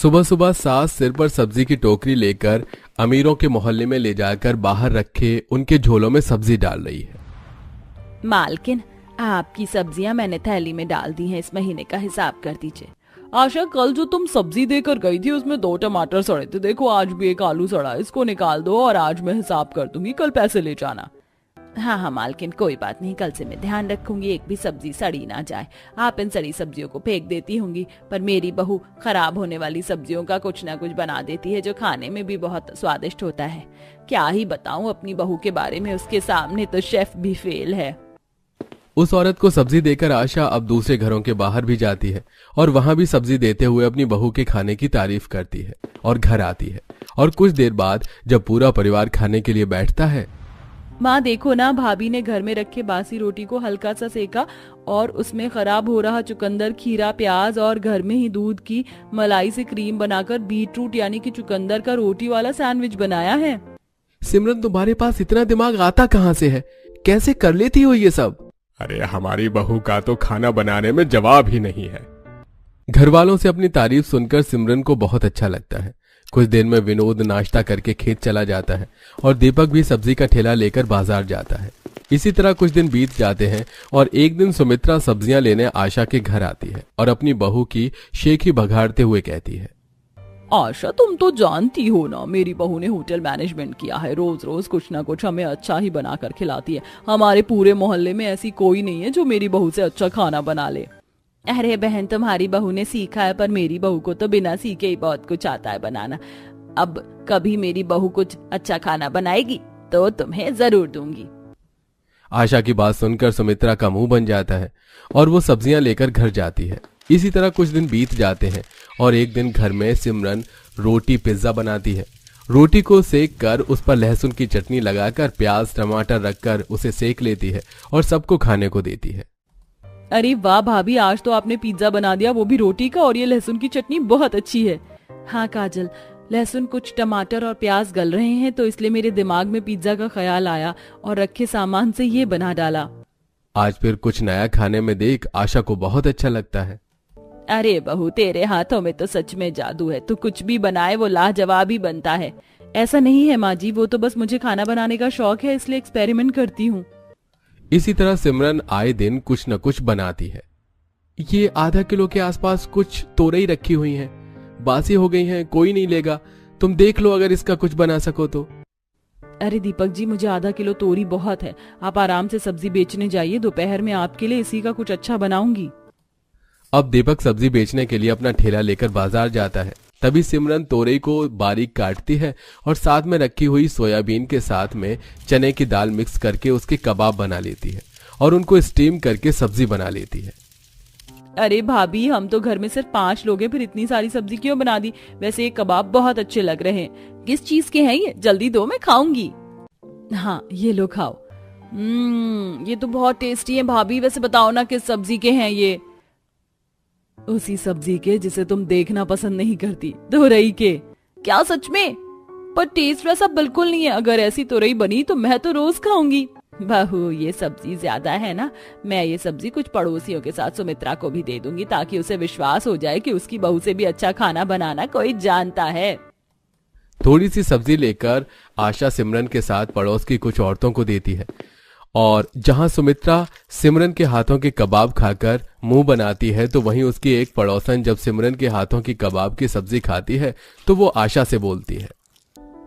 सुबह सुबह सास सिर पर सब्जी की टोकरी लेकर अमीरों के मोहल्ले में ले जाकर बाहर रखे उनके झोलों में सब्जी डाल रही है। मालकिन, आपकी सब्जियां मैंने थैली में डाल दी हैं, इस महीने का हिसाब कर दीजिए। आशा, कल जो तुम सब्जी देकर गई थी उसमें 2 टमाटर सड़े थे, देखो आज भी 1 आलू सड़ा, इसको निकाल दो और आज मैं हिसाब कर दूंगी, कल पैसे ले जाना। हाँ हाँ मालकिन, कोई बात नहीं, कल से मैं ध्यान रखूंगी, एक भी सब्जी सड़ी ना जाए। आप इन सड़ी सब्जियों को फेंक देती होंगी, पर मेरी बहू खराब होने वाली सब्जियों का कुछ ना कुछ बना देती है जो खाने में भी बहुत स्वादिष्ट होता है। क्या ही बताऊं अपनी बहू के बारे में, उसके सामने तो शेफ भी फेल है। उस औरत को सब्जी देकर आशा अब दूसरे घरों के बाहर भी जाती है और वहां भी सब्जी देते हुए अपनी बहू के खाने की तारीफ करती है और घर आती है। और कुछ देर बाद जब पूरा परिवार खाने के लिए बैठता है, माँ देखो ना, भाभी ने घर में रखे बासी रोटी को हल्का सा सेका और उसमें खराब हो रहा चुकंदर, खीरा, प्याज और घर में ही दूध की मलाई से क्रीम बनाकर बीटरूट यानी कि चुकंदर का रोटी वाला सैंडविच बनाया है। सिमरन, तुम्हारे पास इतना दिमाग आता कहाँ से है? कैसे कर लेती हो ये सब? अरे हमारी बहू का तो खाना बनाने में जवाब ही नहीं है। घर वालों से अपनी तारीफ सुनकर सिमरन को बहुत अच्छा लगता है। कुछ देर में विनोद नाश्ता करके खेत चला जाता है और दीपक भी सब्जी का ठेला लेकर बाजार जाता है। इसी तरह कुछ दिन बीत जाते हैं और एक दिन सुमित्रा सब्जियां लेने आशा के घर आती है और अपनी बहू की शेखी बघाड़ते हुए कहती है, आशा, तुम तो जानती हो ना, मेरी बहू ने होटल मैनेजमेंट किया है, रोज रोज कुछ ना कुछ हमें अच्छा ही बना कर खिलाती है। हमारे पूरे मोहल्ले में ऐसी कोई नहीं है जो मेरी बहू से अच्छा खाना बना ले। अरे बहन, तुम्हारी बहू ने सीखा है, पर मेरी बहू को तो बिना सीखे ही बहुत कुछ आता है बनाना। अब कभी मेरी बहू कुछ अच्छा खाना बनाएगी तो तुम्हें जरूर दूंगी। आशा की बात सुनकर सुमित्रा का मुंह बन जाता है और वो सब्जियां लेकर घर जाती है। इसी तरह कुछ दिन बीत जाते हैं और एक दिन घर में सिमरन रोटी पिज्जा बनाती है। रोटी को सेक कर उस पर लहसुन की चटनी लगाकर प्याज टमाटर रखकर उसे सेक लेती है और सबको खाने को देती है। अरे वाह भाभी, आज तो आपने पिज्जा बना दिया, वो भी रोटी का, और ये लहसुन की चटनी बहुत अच्छी है। हाँ काजल, लहसुन, कुछ टमाटर और प्याज गल रहे हैं तो इसलिए मेरे दिमाग में पिज्जा का ख्याल आया और रखे सामान से ये बना डाला। आज फिर कुछ नया खाने में देख आशा को बहुत अच्छा लगता है। अरे बहू, तेरे हाथों में तो सच में जादू है, तू कुछ भी बनाए वो लाजवाब ही बनता है। ऐसा नहीं है माँ जी, वो तो बस मुझे खाना बनाने का शौक है, इसलिए एक्सपेरिमेंट करती हूँ। इसी तरह सिमरन आए दिन कुछ न कुछ बनाती है। ये आधा किलो के आसपास कुछ तोरई रखी हुई हैं, बासी हो गई हैं, कोई नहीं लेगा, तुम देख लो अगर इसका कुछ बना सको तो। अरे दीपक जी, मुझे आधा किलो तोरी बहुत है, आप आराम से सब्जी बेचने जाइए, दोपहर में आपके लिए इसी का कुछ अच्छा बनाऊंगी। अब दीपक सब्जी बेचने के लिए अपना ठेला लेकर बाजार जाता है। तभी सिमरन तोरई को बारीक काटती है और साथ में रखी हुई सोयाबीन के साथ में चने की दाल मिक्स करके उसके कबाब बना लेती है और उनको स्टीम करके सब्जी बना लेती है। अरे भाभी, हम तो घर में सिर्फ 5 लोग हैं, फिर इतनी सारी सब्जी क्यों बना दी? वैसे ये कबाब बहुत अच्छे लग रहे हैं, किस चीज के हैं ये? जल्दी दो, मैं खाऊंगी। हाँ ये लो खाओ। ये तो बहुत टेस्टी है भाभी, वैसे बताओ ना किस सब्जी के हैं ये? उसी सब्जी के जिसे तुम देखना पसंद नहीं करती, तोरई के। क्या सच में? पर टेस्ट वैसा बिल्कुल नहीं है, अगर ऐसी तोरई बनी तो मैं तो रोज खाऊंगी। बहू, ये सब्जी ज्यादा है ना, मैं ये सब्जी कुछ पड़ोसियों के साथ सुमित्रा को भी दे दूंगी ताकि उसे विश्वास हो जाए कि उसकी बहू से भी अच्छा खाना बनाना कोई जानता है। थोड़ी सी सब्जी लेकर आशा सिमरन के साथ पड़ोस की कुछ औरतों को देती है और जहां सुमित्रा सिमरन के हाथों के कबाब खाकर मुंह बनाती है तो वहीं उसकी एक पड़ोसन जब सिमरन के हाथों की कबाब की सब्जी खाती है तो वो आशा से बोलती है,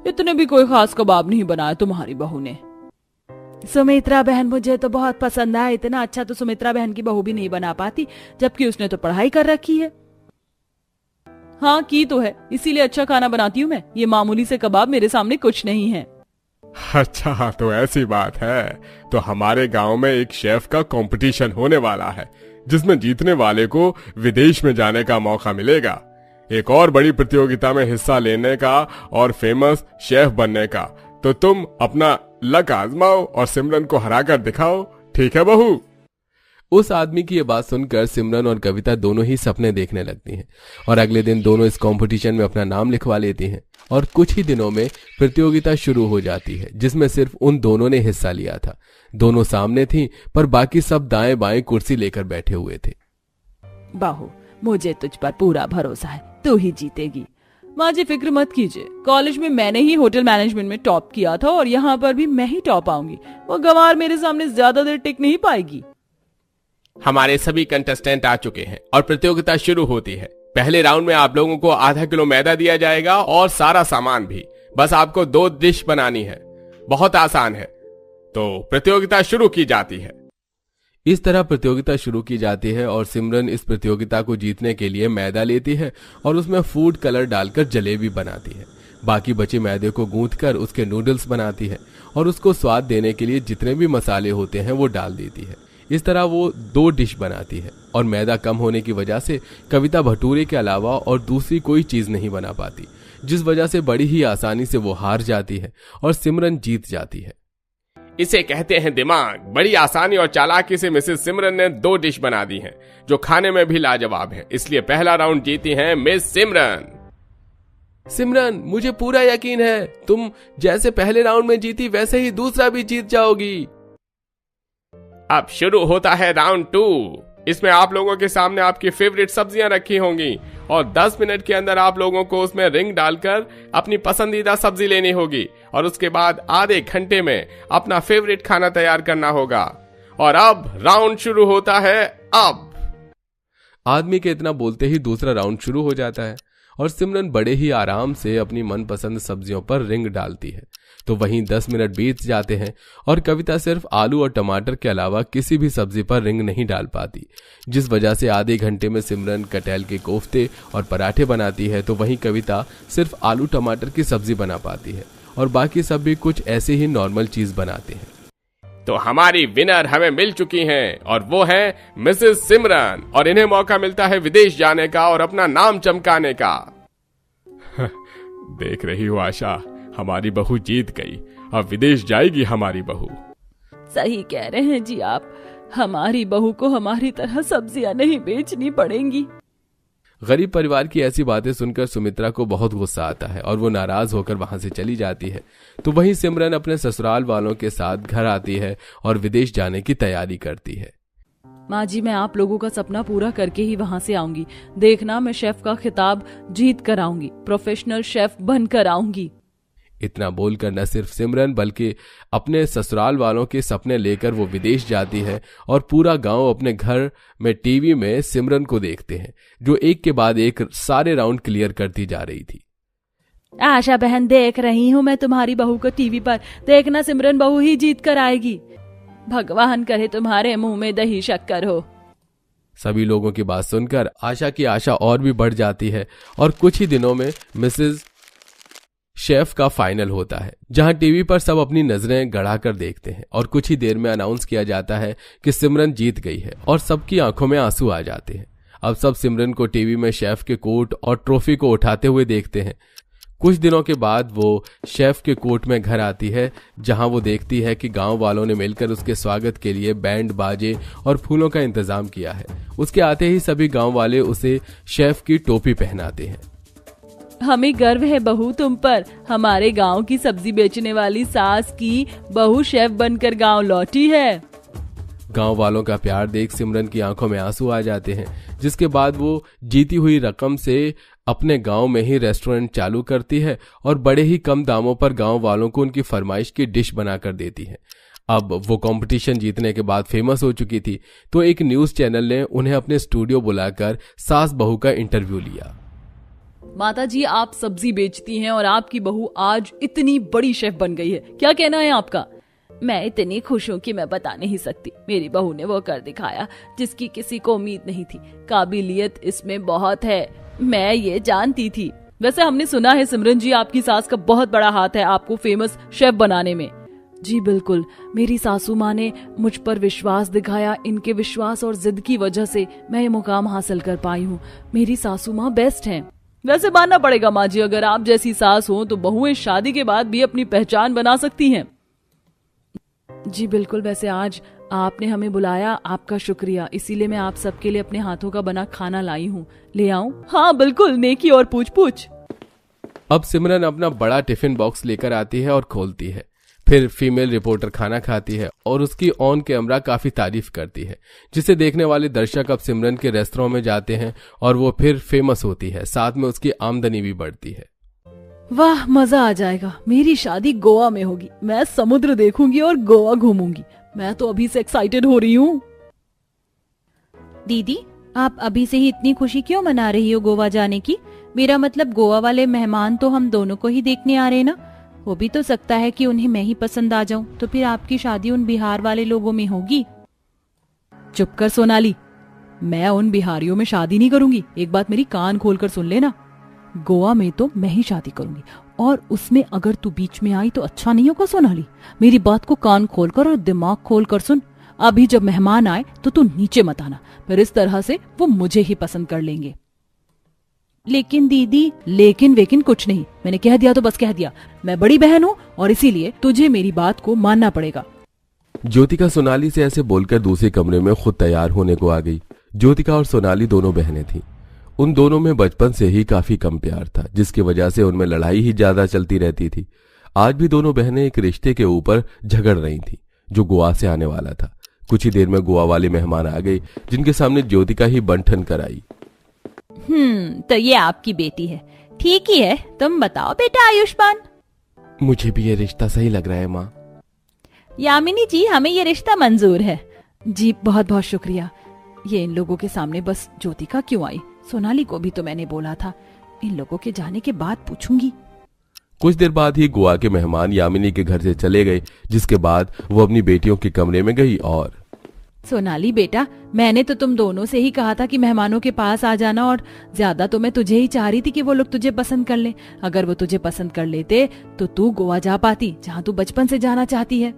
इतने भी कोई खास कबाब नहीं बनाया तुम्हारी बहू ने। सुमित्रा बहन मुझे तो बहुत पसंद आया, इतना अच्छा तो सुमित्रा बहन की बहू भी नहीं बना पाती, जबकि उसने तो पढ़ाई कर रखी है। हाँ की तो है, इसीलिए अच्छा खाना बनाती हूँ मैं, ये मामूली से कबाब मेरे सामने कुछ नहीं है। अच्छा तो ऐसी बात है, तो हमारे गांव में एक शेफ का कंपटीशन होने वाला है जिसमें जीतने वाले को विदेश में जाने का मौका मिलेगा, एक और बड़ी प्रतियोगिता में हिस्सा लेने का और फेमस शेफ बनने का। तो तुम अपना लक आजमाओ और सिमरन को हराकर दिखाओ, ठीक है बहू? उस आदमी की ये बात सुनकर सिमरन और कविता दोनों ही सपने देखने लगती हैं और अगले दिन दोनों इस कंपटीशन में अपना नाम लिखवा लेती हैं और कुछ ही दिनों में प्रतियोगिता शुरू हो जाती है जिसमें सिर्फ उन दोनों ने हिस्सा लिया था। दोनों सामने थीं पर बाकी सब दाएं बाएं कुर्सी लेकर बैठे हुए थे। बाहू, मुझे तुझ पर पूरा भरोसा है, तू ही जीतेगी। माँ जी फिक्र मत कीजिए, कॉलेज में मैंने ही होटल मैनेजमेंट में टॉप किया था और यहाँ पर भी मैं ही टॉप आऊंगी। वो गंवार मेरे सामने ज्यादा देर टिक नहीं पाएगी। हमारे सभी कंटेस्टेंट आ चुके हैं और प्रतियोगिता शुरू होती है। पहले राउंड में आप लोगों को आधा किलो मैदा दिया जाएगा और सारा सामान भी। बस आपको 2 डिश बनानी है, बहुत आसान है। तो प्रतियोगिता शुरू की जाती है। इस तरह प्रतियोगिता शुरू की जाती है और सिमरन इस प्रतियोगिता को जीतने के लिए मैदा लेती है और उसमें फूड कलर डालकर जलेबी बनाती है। बाकी बचे मैदे को गूंथकर उसके नूडल्स बनाती है और उसको स्वाद देने के लिए जितने भी मसाले होते हैं वो डाल देती है। इस तरह वो 2 डिश बनाती है और मैदा कम होने की वजह से कविता भटूरे के अलावा और दूसरी कोई चीज नहीं बना पाती, जिस वजह से बड़ी ही आसानी से वो हार जाती है और सिमरन जीत जाती है। इसे कहते हैं दिमाग। बड़ी आसानी और चालाकी से मिसेस सिमरन ने 2 डिश बना दी हैं, जो खाने में भी लाजवाब है। इसलिए पहला राउंड जीती हैं मिस सिमरन। सिमरन, मुझे पूरा यकीन है तुम जैसे पहले राउंड में जीती वैसे ही दूसरा भी जीत जाओगी। अब शुरू होता है राउंड 2। इसमें आप लोगों के सामने आपकी फेवरेट सब्जियां रखी होंगी और 10 मिनट के अंदर आप लोगों को उसमें रिंग डालकर अपनी पसंदीदा सब्जी लेनी होगी और उसके बाद आधे घंटे में अपना फेवरेट खाना तैयार करना होगा। और अब राउंड शुरू होता है। अब आदमी के इतना बोलते ही दूसरा राउंड शुरू हो जाता है और सिमरन बड़े ही आराम से अपनी मनपसंद सब्जियों पर रिंग डालती है। तो वहीं 10 मिनट बीत जाते हैं और कविता सिर्फ आलू और टमाटर के अलावा किसी भी सब्जी पर रिंग नहीं डाल पाती, जिस वजह से आधे घंटे में सिमरन कटहल के कोफ्ते और पराठे बनाती है। तो वहीं कविता सिर्फ आलू टमाटर की सब्जी बना पाती है और बाकी सब भी कुछ ऐसे ही नॉर्मल चीज बनाते हैं। तो हमारी विनर हमें मिल चुकी हैं और वो है मिसेस सिमरन, और इन्हें मौका मिलता है विदेश जाने का और अपना नाम चमकाने का। देख रही हो आशा, हमारी बहू जीत गई। अब विदेश जाएगी हमारी बहू। सही कह रहे हैं जी आप, हमारी बहू को हमारी तरह सब्जियां नहीं बेचनी पड़ेंगी। गरीब परिवार की ऐसी बातें सुनकर सुमित्रा को बहुत गुस्सा आता है और वो नाराज होकर वहां से चली जाती है। तो वहीं सिमरन अपने ससुराल वालों के साथ घर आती है और विदेश जाने की तैयारी करती है। माँ जी, मैं आप लोगों का सपना पूरा करके ही वहाँ से आऊंगी। देखना, मैं शेफ का खिताब जीत कर आऊंगी, प्रोफेशनल शेफ बनकर आऊंगी। इतना बोलकर न सिर्फ सिमरन बल्कि अपने ससुराल वालों के सपने लेकर वो विदेश जाती है और पूरा गांव अपने घर में टीवी में सिमरन को देखते हैं, जो एक के बाद एक सारे राउंड क्लियर करती जा रही थी। आशा बहन, देख रही हूँ मैं तुम्हारी बहू को टीवी पर। देखना, सिमरन बहू ही जीत कर आएगी। भगवान करे तुम्हारे मुंह में दही शक्कर हो। सभी लोगों की बात सुनकर आशा की आशा और भी बढ़ जाती है और कुछ ही दिनों में मिसेस शेफ का फाइनल होता है, जहां टीवी पर सब अपनी नजरें गड़ाकर देखते हैं और कुछ ही देर में अनाउंस किया जाता है कि सिमरन जीत गई है और सबकी आंखों में आंसू आ जाते हैं। अब सब सिमरन को टीवी में शेफ के कोट और ट्रॉफी को उठाते हुए देखते हैं। कुछ दिनों के बाद वो शेफ के कोट में घर आती है, जहां वो देखती है कि गांव वालों ने मिलकर उसके स्वागत के लिए बैंड बाजे और फूलों का इंतजाम किया है। उसके आते ही सभी गांव वाले उसे शेफ की टोपी पहनाते हैं। हमें गर्व है बहू तुम पर। हमारे गांव की सब्जी बेचने वाली सास की बहू शेफ बनकर गांव लौटी है। गांव वालों का प्यार देख सिमरन की आंखों में आंसू आ जाते हैं, जिसके बाद वो जीती हुई रकम से अपने गांव में ही रेस्टोरेंट चालू करती है और बड़े ही कम दामों पर गांव वालों को उनकी फरमाइश की डिश बनाकर देती है। अब वो कंपटीशन जीतने के बाद फेमस हो चुकी थी, तो एक न्यूज चैनल ने उन्हें अपने स्टूडियो बुलाकर सास बहू का इंटरव्यू लिया। माता जी, आप सब्जी बेचती हैं और आपकी बहू आज इतनी बड़ी शेफ बन गई है, क्या कहना है आपका? मैं इतनी खुश हूँ कि मैं बता नहीं सकती। मेरी बहू ने वो कर दिखाया जिसकी किसी को उम्मीद नहीं थी। काबिलियत इसमें बहुत है, मैं ये जानती थी। वैसे हमने सुना है सिमरन जी, आपकी सास का बहुत बड़ा हाथ है आपको फेमस शेफ बनाने में। जी बिल्कुल, मेरी सासू माँ ने मुझ पर विश्वास दिखाया। इनके विश्वास और जिद की वजह से मैं ये मुकाम हासिल कर पाई हूँ। मेरी सासू माँ बेस्ट हैं। वैसे मानना पड़ेगा माँ जी, अगर आप जैसी सास हो तो बहुएं शादी के बाद भी अपनी पहचान बना सकती हैं। जी बिल्कुल, वैसे आज आपने हमें बुलाया, आपका शुक्रिया। इसीलिए मैं आप सबके लिए अपने हाथों का बना खाना लाई हूँ। ले आऊं? हाँ बिल्कुल, नेकी और पूछ पूछ। अब सिमरन अपना बड़ा टिफिन बॉक्स लेकर आती है और खोलती है। फिर फीमेल रिपोर्टर खाना खाती है और उसकी ऑन कैमरा काफी तारीफ करती है, जिसे देखने वाले दर्शक अब सिमरन के रेस्टोरेंट में जाते हैं और वो फिर फेमस होती है, साथ में उसकी आमदनी भी बढ़ती है। वाह, मजा आ जाएगा। मेरी शादी गोवा में होगी, मैं समुद्र देखूंगी और गोवा घूमूंगी। मैं तो अभी से एक्साइटेड हो रही हूँ। दीदी, आप अभी से ही इतनी खुशी क्यों मना रही हो गोवा जाने की? मेरा मतलब गोवा वाले मेहमान तो हम दोनों को ही देखने आ रहे हैं ना। हो भी तो सकता है कि उन्हें मैं ही पसंद आ जाऊं, तो फिर आपकी शादी उन बिहार वाले लोगों में होगी। चुप कर सोनाली, मैं उन बिहारियों में शादी नहीं करूंगी। एक बात मेरी कान खोलकर सुन लेना, गोवा में तो मैं ही शादी करूंगी, और उसमें अगर तू बीच में आई तो अच्छा नहीं होगा। सोनाली, मेरी बात को कान खोलकर और दिमाग खोलकर सुन। अभी जब मेहमान आए तो तू नीचे मत आना, फिर इस तरह से वो मुझे ही पसंद कर लेंगे। लेकिन दीदी, लेकिन वेकिन कुछ नहीं, मैंने कह दिया तो बस कह दिया। मैं बड़ी बहन हूँ और इसीलिए तुझे मेरी बात को मानना पड़ेगा। ज्योतिका सोनाली से ऐसे बोलकर दूसरे कमरे में खुद तैयार होने को आ गई। ज्योतिका और सोनाली दोनों बहनें थीं। उन दोनों में बचपन से ही काफी कम प्यार था, जिसकी वजह से उनमें लड़ाई ही ज्यादा चलती रहती थी। आज भी दोनों बहनें एक रिश्ते के ऊपर झगड़ रही थीं, जो गोवा से आने वाला था। कुछ ही देर में गोवा वाले मेहमान आ गए, जिनके सामने ज्योतिका ही बंठन कराई। तो ये आपकी बेटी है। ठीक ही है, तुम बताओ बेटा आयुष्मान। मुझे भी ये रिश्ता सही लग रहा है माँ। यामिनी जी, हमें ये रिश्ता मंजूर है। जी बहुत बहुत शुक्रिया। ये इन लोगों के सामने बस ज्योतिका क्यों आई? सोनाली को भी तो मैंने बोला था। इन लोगों के जाने के बाद पूछूंगी। कुछ देर बाद ही गोवा के मेहमान यामिनी के घर से चले गए, जिसके बाद वो अपनी बेटियों के कमरे में गई और सोनाली बेटा, मैंने तो तुम दोनों से ही कहा था कि मेहमानों के पास आ जाना, और ज्यादा तो मैं तुझे ही चाह रही थी कि वो लोग तुझे पसंद कर लें। अगर वो तुझे पसंद कर लेते तो तू गोवा जा पाती, जहाँ तू बचपन से जाना चाहती है।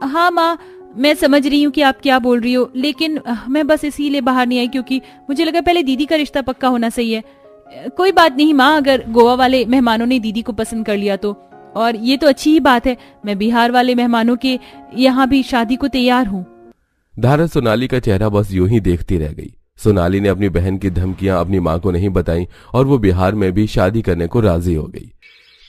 हाँ माँ, मैं समझ रही हूँ कि आप क्या बोल रही हो, लेकिन मैं बस इसीलिए बाहर नहीं आई क्योंकि मुझे लगा पहले दीदी का रिश्ता पक्का होना सही है। कोई बात नहीं माँ, अगर गोवा वाले मेहमानों ने दीदी को पसंद कर लिया तो, और ये तो अच्छी ही बात है। मैं बिहार वाले मेहमानों के यहाँ भी शादी को तैयार हूँ। धारा सोनाली का चेहरा बस यूं ही देखती रह गई। सोनाली ने अपनी बहन की धमकियां अपनी मां को नहीं बताई और वो बिहार में भी शादी करने को राजी हो गई।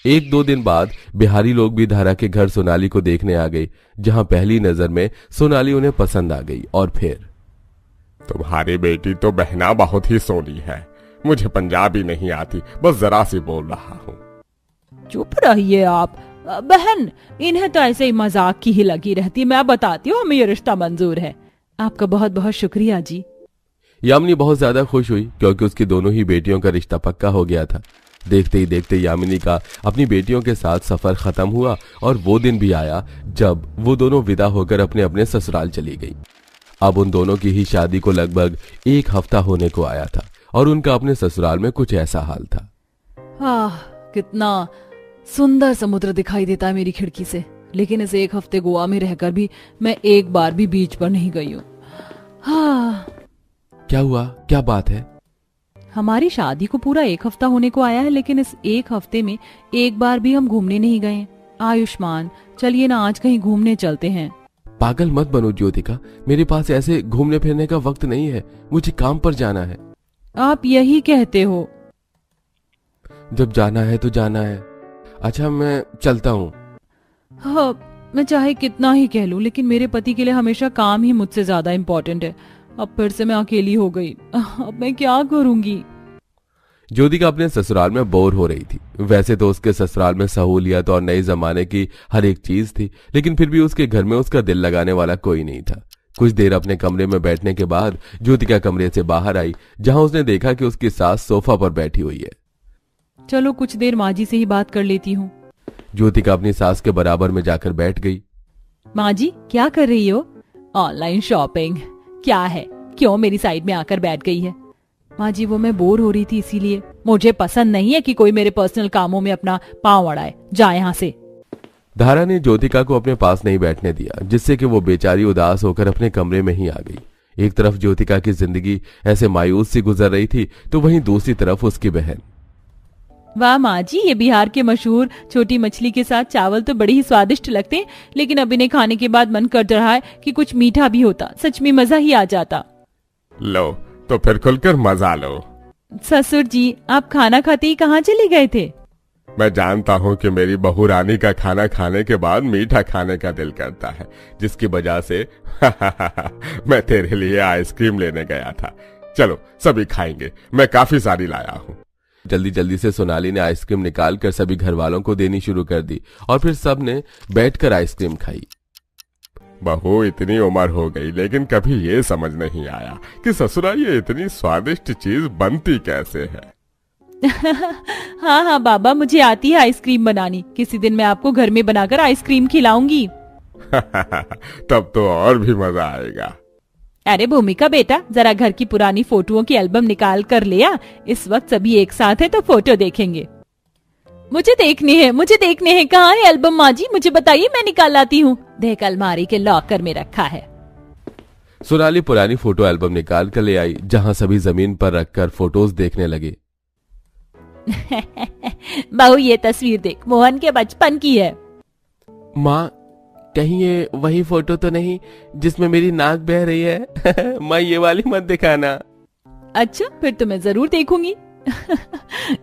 एक दो दिन बाद बिहारी लोग भी धारा के घर सोनाली को देखने आ गए, जहां पहली नजर में सोनाली उन्हें पसंद आ गई। और फिर तुम्हारी बेटी तो बहना बहुत ही सोनी है। मुझे पंजाबी नहीं आती, बस जरा सी बोल रहा हूँ। चुप रहिए आप। बहन, इन्हें तो ऐसे ही मजाक की ही लगी रहती। मैं बताती हूँ, हमें ये रिश्ता मंजूर है। आपका बहुत बहुत शुक्रिया जी। यामिनी बहुत ज्यादा खुश हुई क्योंकि उसकी दोनों ही बेटियों का रिश्ता पक्का हो गया था। देखते ही देखते यामिनी का अपनी बेटियों के साथ सफर खत्म हुआ और वो दिन भी आया जब वो दोनों विदा होकर अपने अपने ससुराल चली गई। अब उन दोनों की ही शादी को लगभग एक हफ्ता होने को आया था और उनका अपने ससुराल में कुछ ऐसा हाल था। कितना सुंदर समुद्र दिखाई देता है मेरी खिड़की से, लेकिन इस एक हफ्ते गोवा में रहकर भी मैं एक बार भी बीच पर नहीं गई हूँ। क्या हुआ? क्या बात है? हमारी शादी को पूरा एक हफ्ता होने को आया है, लेकिन इस एक हफ्ते में एक बार भी हम घूमने नहीं गए। आयुष्मान, चलिए ना आज कहीं घूमने चलते हैं। पागल मत बनो ज्योतिका, मेरे पास ऐसे घूमने फिरने का वक्त नहीं है। मुझे काम पर जाना है। आप यही कहते हो। जब जाना है तो जाना है। अच्छा, मैं चलता हूँ। हाँ, मैं चाहे कितना ही कह लूं, लेकिन मेरे पति के लिए हमेशा काम ही मुझसे ज्यादा इम्पोर्टेंट है। अब फिर से मैं अकेली हो गई। अब मैं क्या करूंगी? ज्योतिका अपने ससुराल में बोर हो रही थी। वैसे तो उसके ससुराल में सहूलियत और नए जमाने की हर एक चीज थी, लेकिन फिर भी उसके घर में उसका दिल लगाने वाला कोई नहीं था। कुछ देर अपने कमरे में बैठने के बाद ज्योतिका कमरे से बाहर आई, जहां उसने देखा कि उसकी सास सोफा पर बैठी हुई है। चलो कुछ देर माँ जी से ही बात कर लेती हूँ। ज्योतिका अपनी सास के बराबर में जाकर बैठ गई। माँ जी, क्या कर रही हो? Online shopping. क्या है, क्यों मेरी साइड में आकर बैठ गई है? माँ जी, वो मैं बोर हो रही थी इसीलिए। मुझे पसंद नहीं है कि कोई मेरे पर्सनल कामों में अपना पांव अड़ाए। जा यहाँ से। धारा ने ज्योतिका को अपने पास नहीं बैठने दिया, जिससे कि वो बेचारी उदास होकर अपने कमरे में ही आ गई। एक तरफ ज्योतिका की जिंदगी ऐसे मायूस सी गुजर रही थी, तो वहीं दूसरी तरफ उसकी बहन। वाह माँ जी, ये बिहार के मशहूर छोटी मछली के साथ चावल तो बड़े ही स्वादिष्ट लगते हैं, लेकिन अब इन्हें खाने के बाद मन कर रहा है कि कुछ मीठा भी होता। सच में मजा ही आ जाता। लो तो फिर खुलकर मजा लो। ससुर जी, आप खाना खाते ही कहाँ चले गए थे? मैं जानता हूँ कि मेरी बहू रानी का खाना खाने के बाद मीठा खाने का दिल करता है, जिसकी वजह से मैं तेरे लिए आइसक्रीम लेने गया था। चलो सभी खाएंगे, मैं काफी सारी लाया हूँ। जल्दी जल्दी से सोनाली ने आइसक्रीम निकालकर सभी घर वालों को देनी शुरू कर दी और फिर सब ने बैठकर आइसक्रीम खाई। बहू इतनी उम्र हो गई लेकिन कभी ये समझ नहीं आया कि ससुराल ये इतनी स्वादिष्ट चीज बनती कैसे है। हाँ हाँ बाबा, मुझे आती है आइसक्रीम बनानी। किसी दिन मैं आपको घर में बनाकर आइसक्रीम खिलाऊंगी। तब तो और भी मजा आएगा। अरे भूमिका बेटा, जरा घर की पुरानी फोटोओं की एल्बम निकाल कर ले आ। इस वक्त सभी एक साथ है तो फोटो देखेंगे। मुझे देखने हैं। कहाँ है एल्बम माँ जी? मुझे बताइए, मैं निकाल लाती हूँ। देख, अलमारी के लॉकर में रखा है। सोनाली पुरानी फोटो एल्बम निकाल कर ले आई, जहाँ सभी जमीन पर रखकर फोटोज देखने लगे। बहू, ये तस्वीर देख, मोहन के बचपन की है। माँ, कहीं ये वही फोटो तो नहीं जिसमें मेरी नाक बह रही है? माँ, ये वाली मत दिखाना। अच्छा, फिर तो मैं जरूर देखूंगी।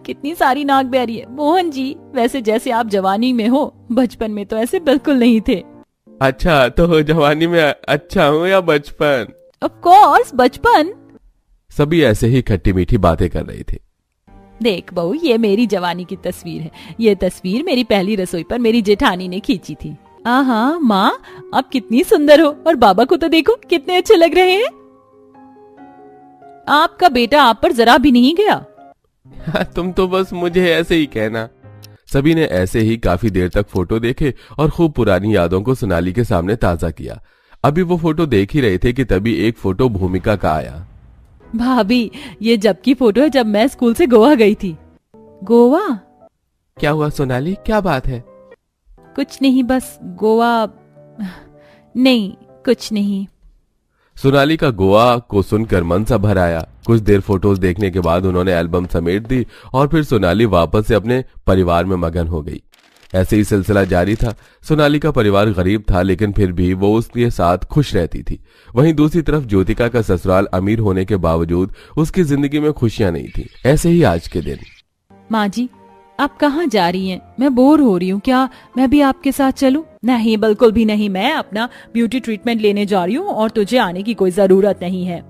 कितनी सारी नाक बह रही है। मोहन जी, वैसे जैसे आप जवानी में हो, बचपन में तो ऐसे बिल्कुल नहीं थे। अच्छा, तो जवानी में अच्छा हूँ या बचपन? ऑफ कोर्स बचपन। सभी ऐसे ही खट्टी मीठी बातें कर रहे थे। देख बहू, ये मेरी जवानी की तस्वीर है। ये तस्वीर मेरी पहली रसोई पर मेरी जेठानी ने खींची थी। हाँ माँ, आप कितनी सुंदर हो, और बाबा को तो देखो कितने अच्छे लग रहे हैं। आपका बेटा आप पर जरा भी नहीं गया। तुम तो बस मुझे ऐसे ही कहना। सभी ने ऐसे ही काफी देर तक फोटो देखे और खूब पुरानी यादों को सोनाली के सामने ताजा किया। अभी वो फोटो देख ही रहे थे कि तभी एक फोटो भूमिका का आया। भाभी, ये जब की फोटो है, जब मैं स्कूल से गोवा गई थी। गोवा? क्या हुआ सोनाली, क्या बात है? कुछ नहीं, बस गोवा। नहीं, कुछ नहीं। सोनाली का गोवा को सुनकर मन सा भर आया। कुछ देर फोटोज देखने के बाद उन्होंने एल्बम समेट दी और फिर सोनाली वापस से अपने परिवार में मगन हो गई। ऐसे ही सिलसिला जारी था। सोनाली का परिवार गरीब था, लेकिन फिर भी वो उसके साथ खुश रहती थी। वहीं दूसरी तरफ ज्योतिका का ससुराल अमीर होने के बावजूद उसकी जिंदगी में खुशियां नहीं थी। ऐसे ही आज के दिन। माँ जी, आप कहाँ जा रही हैं? मैं बोर हो रही हूँ, क्या मैं भी आपके साथ चलूं? नहीं, बिल्कुल भी नहीं। मैं अपना ब्यूटी ट्रीटमेंट लेने जा रही हूँ और तुझे आने की कोई जरूरत नहीं है।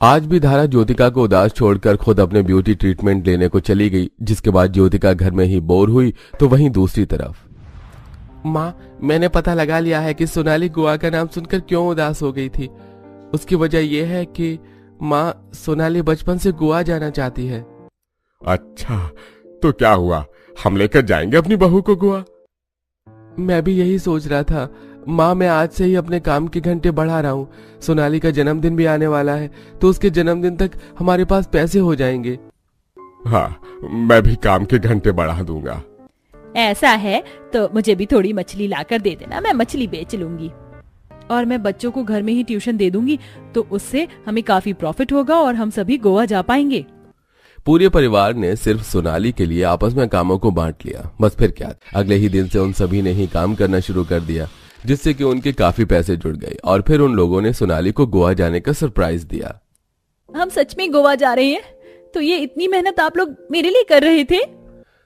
आज भी धारा ज्योतिका को उदास छोड़कर खुद अपने ब्यूटी ट्रीटमेंट लेने को चली गई, जिसके बाद ज्योतिका घर में ही बोर हुई। तो वहीं दूसरी तरफ, माँ, मैंने पता लगा लिया है कि सोनाली गोवा का नाम सुनकर क्यों उदास हो गई थी। उसकी वजह यह है कि माँ, सोनाली बचपन से गोवा जाना चाहती है। अच्छा, तो क्या हुआ, हम लेकर जाएंगे अपनी बहू को गोवा? मैं भी यही सोच रहा था माँ। मैं आज से ही अपने काम के घंटे बढ़ा रहा हूँ। सोनाली का जन्मदिन भी आने वाला है, तो उसके जन्मदिन तक हमारे पास पैसे हो जाएंगे। हाँ, मैं भी काम के घंटे बढ़ा दूंगा। ऐसा है तो मुझे भी थोड़ी मछली लाकर दे देना, मैं मछली बेच लूंगी। और मैं बच्चों को घर में ही ट्यूशन दे दूंगी, तो उससे हमें काफी प्रॉफिट होगा और हम सभी गोवा जा पाएंगे। पूरे परिवार ने सिर्फ सोनाली के लिए आपस में कामों को बांट लिया। बस फिर क्या, अगले ही दिन से उन सभी ने ही काम करना शुरू कर दिया, जिससे कि उनके काफी पैसे जुड़ गए। और फिर उन लोगों ने सोनाली को गोवा जाने का सरप्राइज दिया। हम सच में गोवा जा रहे हैं? तो ये इतनी मेहनत आप लोग मेरे लिए कर रहे थे?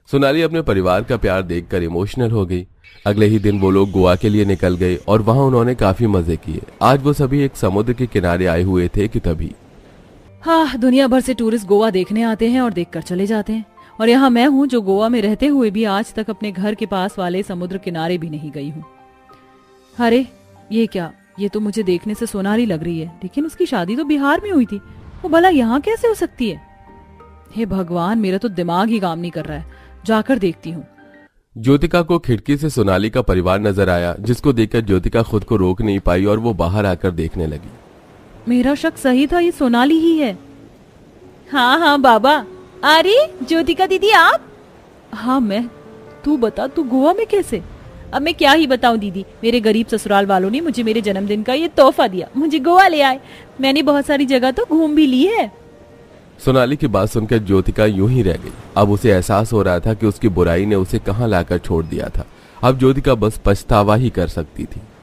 सोनाली अपने परिवार का प्यार देखकर इमोशनल हो गई। अगले ही दिन वो लोग गोवा के लिए निकल गए और वहां उन्होंने काफी मजे किए। आज वो सभी एक समुद्र के किनारे आए हुए थे कि तभी, हाँ, दुनिया भर से टूरिस्ट गोवा देखने आते हैं और देखकर चले जाते हैं, और यहाँ मैं हूँ जो गोवा में रहते हुए भी आज तक अपने घर के पास वाले समुद्र किनारे भी नहीं गई हूँ। अरे ये क्या, ये तो मुझे देखने से सोनाली लग रही है, लेकिन उसकी शादी तो बिहार में हुई थी। वो भला यहाँ कैसे हो सकती है? हे भगवान, मेरा तो दिमाग ही काम नहीं कर रहा है। जाकर देखती हूँ। ज्योतिका को खिड़की से सोनाली का परिवार नजर आया, जिसको देखकर ज्योतिका खुद को रोक नहीं पाई और वो बाहर आकर देखने लगी। मेरा शक सही था, ये सोनाली ही है। हाँ बाबा। अरे ज्योतिका दीदी, आप? हाँ मैं। तू बता, तू गोवा में कैसे? अब मैं क्या ही बताऊं दीदी, मेरे गरीब ससुराल वालों ने मुझे मेरे जन्मदिन का ये तोहफा दिया, मुझे गोवा ले आए। मैंने बहुत सारी जगह तो घूम भी ली है। सोनाली की बात सुनकर ज्योतिका यूं ही रह गई। अब उसे एहसास हो रहा था कि उसकी बुराई ने उसे कहां लाकर छोड़ दिया था। अब ज्योतिका बस पछतावा ही कर सकती थी।